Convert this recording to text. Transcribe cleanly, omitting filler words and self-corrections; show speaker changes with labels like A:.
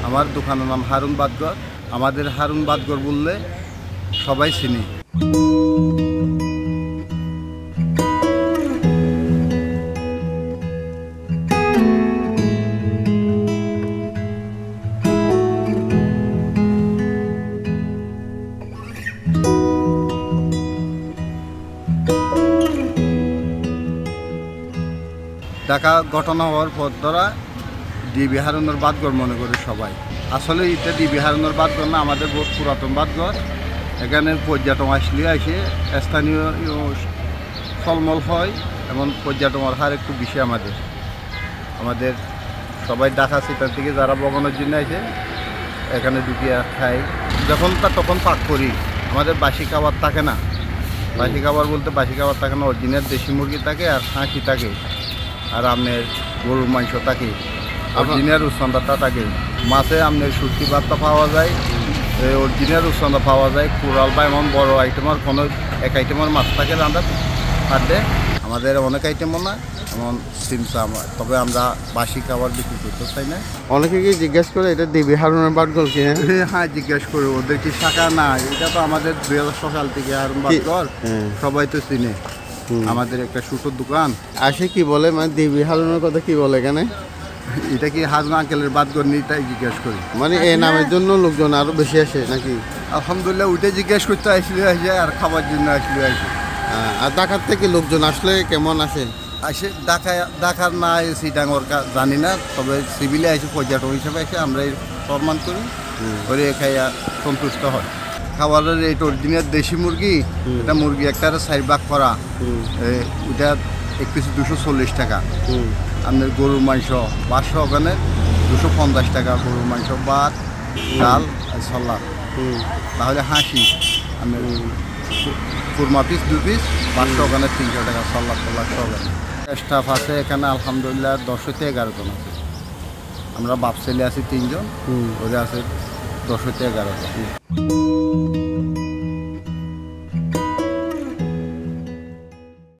A: আমার দোকানের নাম হারুন বাদঘর। আমাদের হারুন বাদঘর বললে সবাই চিনি। ঢাকা ঘটনা হওয়ার পর ধরা ডিবি হারুনের বাদঘর মনে করে সবাই। আসলে এটা ডিবি হারুনের বাদঘর না, আমাদের বহুত পুরাতন বাদঘর। এখানে পর্যটন আসলে এসে স্থানীয় ফলমল হয় এবং পর্যটনের হার একটু বেশি। আমাদের সবাই ঢাকা সিটার থেকে যারা বগানোর জন্য আসে এখানে ঢুকিয়ে খাই। যখন তখন পাক করি। আমাদের বাসি খাবার থাকে না। বাসি খাবার বলতে বাসি খাবার থাকে না, অরিজিনাল দেশি মুরগি থাকে আর হাঁসি থাকে আর আপনার গরুর মাংস থাকে, অরিজিনাল রূপচন্দাটা থাকে। মাছে আপনার শুটকি ভাতটা পাওয়া যায়, অরিজিনাল রূপচন্দা পাওয়া যায়। কোরাল বা এমন বড় আইটেমের কোনো এক আইটেমের মাছ থাকে রান্না পারলে। আমাদের অনেক আইটেমও না এমন চিন্তা, তবে আমরা বাসি খাবার বিক্রি করতে চাই না।
B: অনেকে কি জিজ্ঞেস করে এটা ডিবি হারুনের বাদঘর কি?
A: হ্যাঁ, জিজ্ঞেস করি ওদের কি শাখা না। এটা তো আমাদের 2000 সাল থেকে হারুন বাদঘর সবাই তো চিনে। আমাদের একটা ছোটোর দোকান
B: আসে কি বলে, মানে ডিবি হারুনের কথা কি বলে এখানে?
A: এটা কি হারুন আঙ্কেলের বাদঘর নিয়ে তাই জিজ্ঞেস করি।
B: মানে এই নামের জন্য লোকজন আরো বেশি আসে নাকি?
A: আলহামদুলিল্লাহ ওইটাই জিজ্ঞেস করতে আসলে আসে আর খাবার জন্য আসলে আসে।
B: আর ঢাকার থেকে লোকজন আসলে কেমন আসে?
A: ঢাকার না সিটাঙ্গর জানি না, তবে সিভিলে আসে পর্যটক হিসেবে এসে আমরা সম্মান করি, করে খাইয়া সন্তুষ্ট হয়। খাবারের এই অরিজিনাল দেশি মুরগি, এটা মুরগি একটা 4 ভাগ করা, ওইটা এক পিস 240 টাকা। আপনার গরুর মাংস 500, ওখানে 250 টাকা গরুর মাংস, ভাত ডাল আর সালাদ। তাহলে হাসি আপনার কুরমা পিস 2 পিস 500, ওখানে 300 টাকা সালাদ সব। স্টাফ আছে এখানে আলহামদুলিল্লাহ 10 থেকে 11 জন আছে। আমরা বাপ ছেলে আছি 3 জন, ওদের আছে 10 থেকে 11 জন।